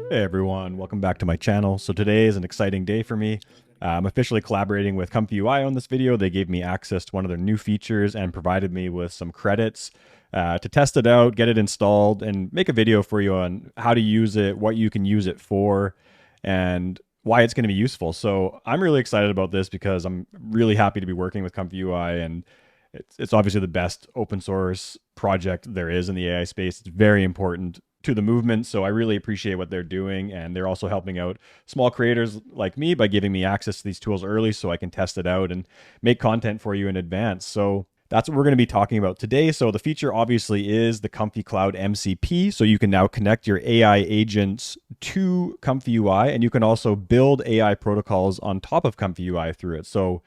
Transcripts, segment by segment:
Hey everyone, welcome back to my channel. So today is an exciting day for me. I'm officially collaborating with ComfyUI on this video. They gave me access to one of their new features and provided me with some credits to test it out, get it installed, and make a video for you on how to use it, what you can use it for, and why it's going to be useful. So I'm really excited about this because I'm really happy to be working with ComfyUI, and it's obviously the best open source project there is in the AI space. It's very important to the movement, so I really appreciate what they're doing, and they're also helping out small creators like me by giving me access to these tools early so I can test it out and make content for you in advance. So that's what we're going to be talking about today. So the feature obviously is the Comfy Cloud MCP. So you can now connect your AI agents to ComfyUI, and you can also build AI protocols on top of ComfyUI through it. So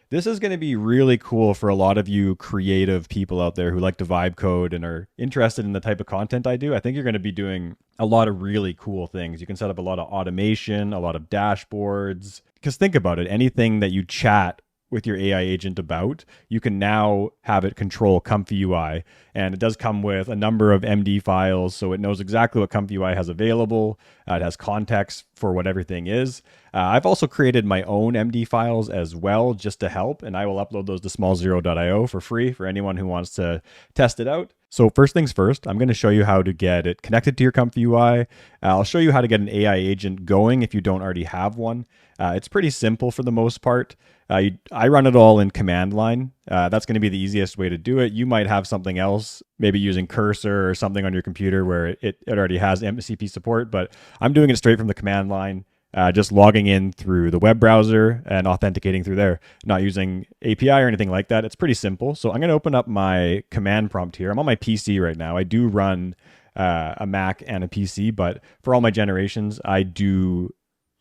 this is going to be really cool for a lot of you creative people out there who like to vibe code and are interested in the type of content I do. I think you're going to be doing a lot of really cool things. You can set up a lot of automation, a lot of dashboards. Because think about it, anything that you chat with your AI agent about, you can now have it control ComfyUI. And it does come with a number of MD files, so it knows exactly what ComfyUI has available. It has context for what everything is. I've also created my own MD files as well, just to help, and I will upload those to small0.io for free for anyone who wants to test it out. So first things first, I'm going to show you how to get it connected to your ComfyUI. I'll show you how to get an AI agent going if you don't already have one. It's pretty simple for the most part. I run it all in command line. That's going to be the easiest way to do it. You might have something else, maybe using Cursor or something on your computer where it already has MCP support, but I'm doing it straight from the command line. Just logging in through the web browser and authenticating through there, not using API or anything like that. It's pretty simple. So I'm going to open up my command prompt here. I'm on my PC right now. I do run a Mac and a PC, but for all my generations, I do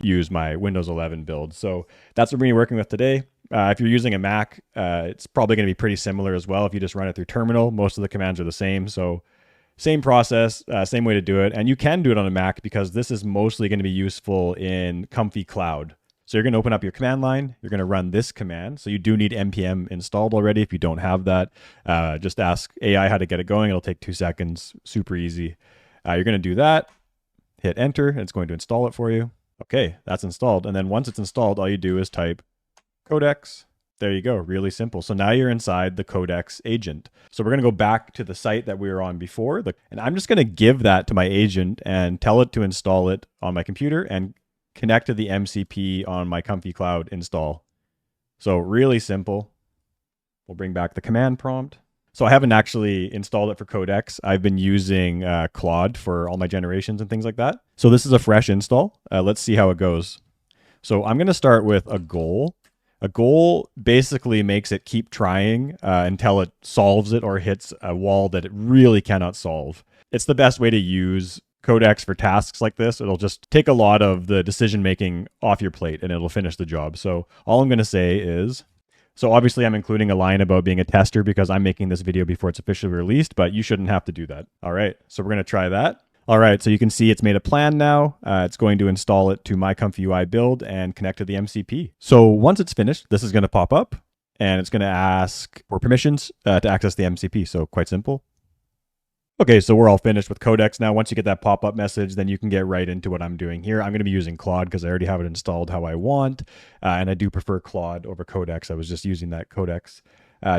use my Windows 11 build. So that's what we're going to be working with today. If you're using a Mac, it's probably going to be pretty similar as well. If you just run it through terminal, most of the commands are the same. So same process, same way to do it. And you can do it on a Mac because this is mostly going to be useful in Comfy Cloud. So you're going to open up your command line. You're going to run this command. So you do need npm installed already. If you don't have that, just ask AI how to get it going. It'll take 2 seconds. Super easy. You're going to do that. Hit enter. And it's going to install it for you. Okay, that's installed. And then once it's installed, all you do is type Codex. There you go, really simple. So now you're inside the Codex agent. So we're going to go back to the site that we were on before. And I'm just going to give that to my agent and tell it to install it on my computer and connect to the MCP on my Comfy Cloud install. So really simple. We'll bring back the command prompt. So I haven't actually installed it for Codex. I've been using Claude for all my generations and things like that. So this is a fresh install. Let's see how it goes. So I'm going to start with a goal. A goal basically makes it keep trying until it solves it or hits a wall that it really cannot solve. It's the best way to use Codex for tasks like this. It'll just take a lot of the decision making off your plate and it'll finish the job. So all I'm going to say is, so obviously I'm including a line about being a tester because I'm making this video before it's officially released, but you shouldn't have to do that. All right, so we're going to try that. All right, so you can see it's made a plan now. It's going to install it to my ComfyUI build and connect to the MCP. So once it's finished, this is going to pop up and it's going to ask for permissions to access the MCP. So quite simple. Okay, so we're all finished with Codex now. Once you get that pop-up message, then you can get right into what I'm doing here. I'm going to be using Claude because I already have it installed how I want. And I do prefer Claude over Codex. I was just using that Codex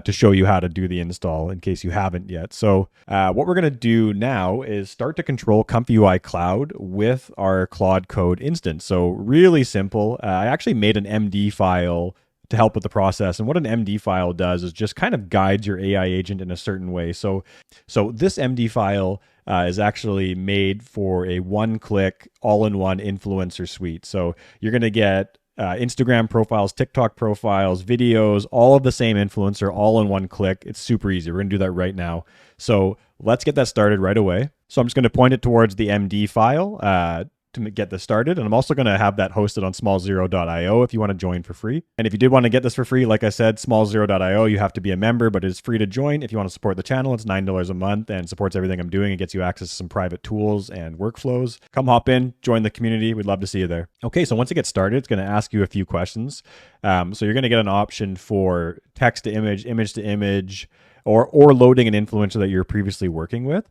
to show you how to do the install in case you haven't yet. So what we're going to do now is start to control ComfyUI Cloud with our Claude Code instance. So really simple. I actually made an MD file to help with the process. And what an MD file does is just kind of guides your AI agent in a certain way. So this MD file is actually made for a one-click, all-in-one influencer suite. So you're going to get Instagram profiles, TikTok profiles, videos, all of the same influencer, all in one click. It's super easy. We're going to do that right now. So let's get that started right away. So I'm just going to point it towards the MD file to get this started. And I'm also going to have that hosted on small0.io if you want to join for free. And if you did want to get this for free, like I said, small0.io, you have to be a member, but it's free to join. If you want to support the channel, it's $9 a month and supports everything I'm doing. It gets you access to some private tools and workflows. Come hop in, join the community. We'd love to see you there. Okay, so once it gets started, it's going to ask you a few questions. So you're going to get an option for text to image, image to image, or loading an influencer that you're previously working with.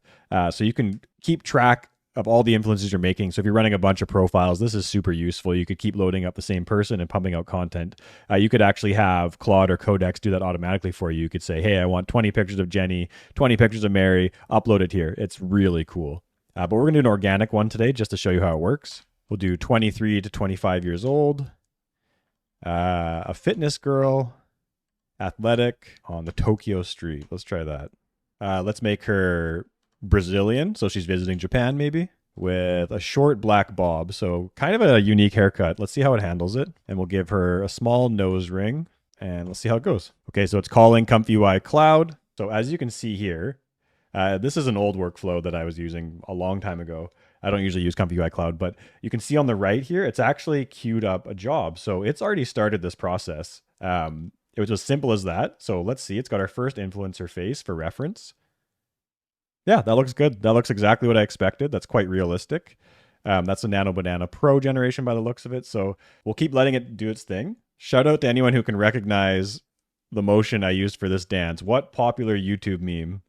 So you can keep track of all the influences you're making. So if you're running a bunch of profiles, this is super useful. You could keep loading up the same person and pumping out content. You could actually have Claude or Codex do that automatically for you. You could say, hey, I want 20 pictures of Jenny, 20 pictures of Mary, upload it here. It's really cool. But we're going to do an organic one today just to show you how it works. We'll do 23 to 25 years old, a fitness girl, athletic on the Tokyo street. Let's try that. Let's make her Brazilian, so she's visiting Japan maybe, with a short black bob, so kind of a unique haircut. Let's see how it handles it, and we'll give her a small nose ring, and let's see how it goes. Okay, so it's calling ComfyUI Cloud. So as you can see here, this is an old workflow that I was using a long time ago. I don't usually use ComfyUI Cloud, but you can see on the right here, it's actually queued up a job. So it's already started this process. It was as simple as that. So let's see, it's got our first influencer face for reference. Yeah, that looks good. That looks exactly what I expected. That's quite realistic. That's a Nano Banana Pro generation by the looks of it. So we'll keep letting it do its thing. Shout out to anyone who can recognize the motion I used for this dance. What popular YouTube meme?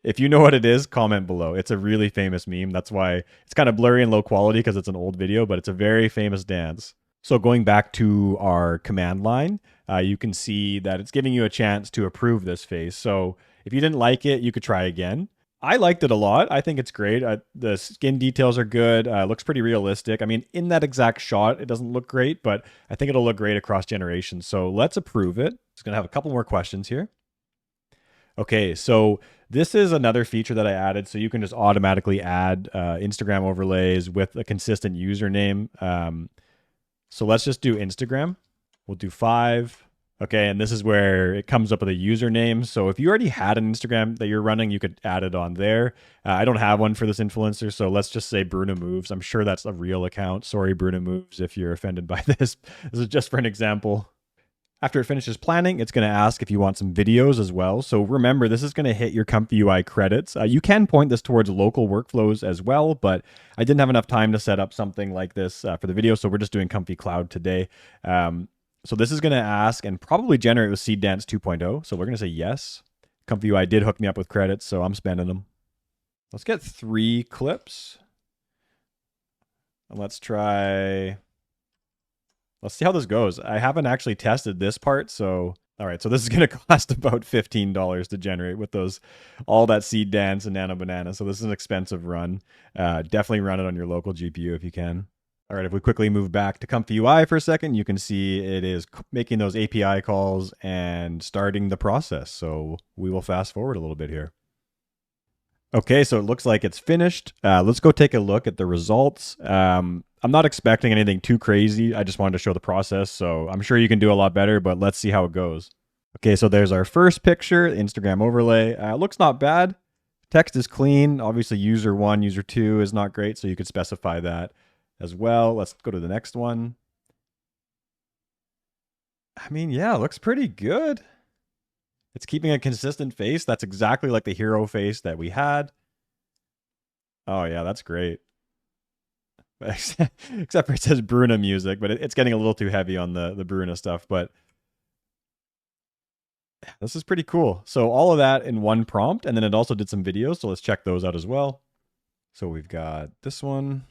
If you know what it is, comment below. It's a really famous meme. That's why it's kind of blurry and low quality because it's an old video, but it's a very famous dance. So going back to our command line, you can see that it's giving you a chance to approve this face. So if you didn't like it, you could try again. I liked it a lot. I think it's great. The skin details are good. It looks pretty realistic. I mean, in that exact shot, it doesn't look great, but I think it'll look great across generations. So let's approve it. It's going to have a couple more questions here. Okay, so this is another feature that I added. So you can just automatically add Instagram overlays with a consistent username. So let's just do Instagram. We'll do 5. Okay, and this is where it comes up with a username. So if you already had an Instagram that you're running, you could add it on there. I don't have one for this influencer, so let's just say Bruna Moves. I'm sure that's a real account. Sorry, Bruna Moves, if you're offended by this. This is just for an example. After it finishes planning, it's going to ask if you want some videos as well. So remember, this is going to hit your ComfyUI credits. You can point this towards local workflows as well, but I didn't have enough time to set up something like this for the video, so we're just doing Comfy Cloud today. So this is going to ask and probably generate with Seed Dance 2.0. So we're going to say yes. ComfyUI did hook me up with credits, so I'm spending them. Let's get 3 clips. And let's see how this goes. I haven't actually tested this part, so all right. So this is going to cost about $15 to generate with all that Seed Dance and Nano Banana. So this is an expensive run. Definitely run it on your local GPU if you can. All right, if we quickly move back to ComfyUI for a second, you can see it is making those API calls and starting the process. So we will fast forward a little bit here. Okay, so it looks like it's finished. Let's go take a look at the results. I'm not expecting anything too crazy. I just wanted to show the process. So I'm sure you can do a lot better, but let's see how it goes. Okay, so there's our first picture, Instagram overlay. Looks not bad. Text is clean. Obviously, user 1, user 2 is not great, so you could specify that as well. Let's go to the next one. I mean, yeah, looks pretty good. It's keeping a consistent face. That's exactly like the hero face that we had. Oh yeah, that's great. Except for it says Bruna music, but it's getting a little too heavy on the Bruna stuff. But this is pretty cool. So all of that in one prompt, and then it also did some videos. So let's check those out as well. So we've got this one.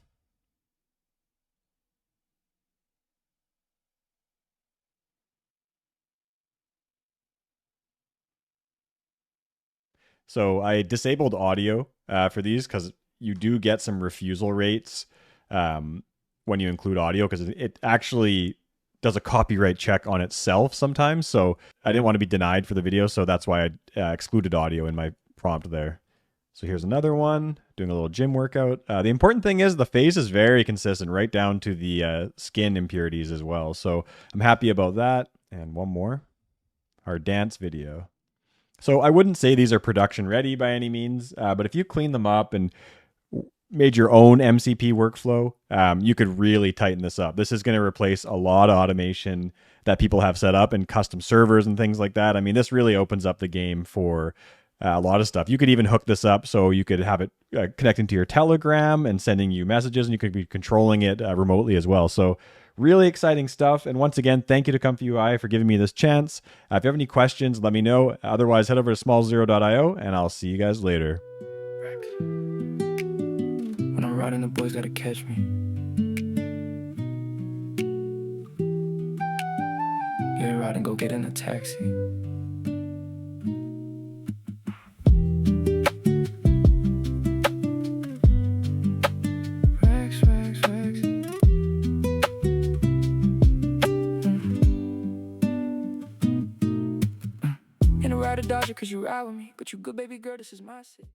So I disabled audio for these because you do get some refusal rates when you include audio, because it actually does a copyright check on itself sometimes. So I didn't want to be denied for the video, so that's why I excluded audio in my prompt there. So here's another one, doing a little gym workout. The important thing is the face is very consistent, right down to the skin impurities as well. So I'm happy about that. And one more, our dance video. So I wouldn't say these are production ready by any means, but if you clean them up and made your own MCP workflow, you could really tighten this up. This is going to replace a lot of automation that people have set up and custom servers and things like that. I mean, this really opens up the game for a lot of stuff. You could even hook this up so you could have it connecting to your Telegram and sending you messages, and you could be controlling it remotely as well. So really exciting stuff. And once again, thank you to ComfyUI for giving me this chance. If you have any questions, let me know. Otherwise, head over to smallzero.io, and I'll see you guys later. ride and the boys gotta catch me. Yeah, ride and go get in a taxi. Rags, rags, rags. And I ride a Dodger cause you ride with me. But you good baby girl, this is my city.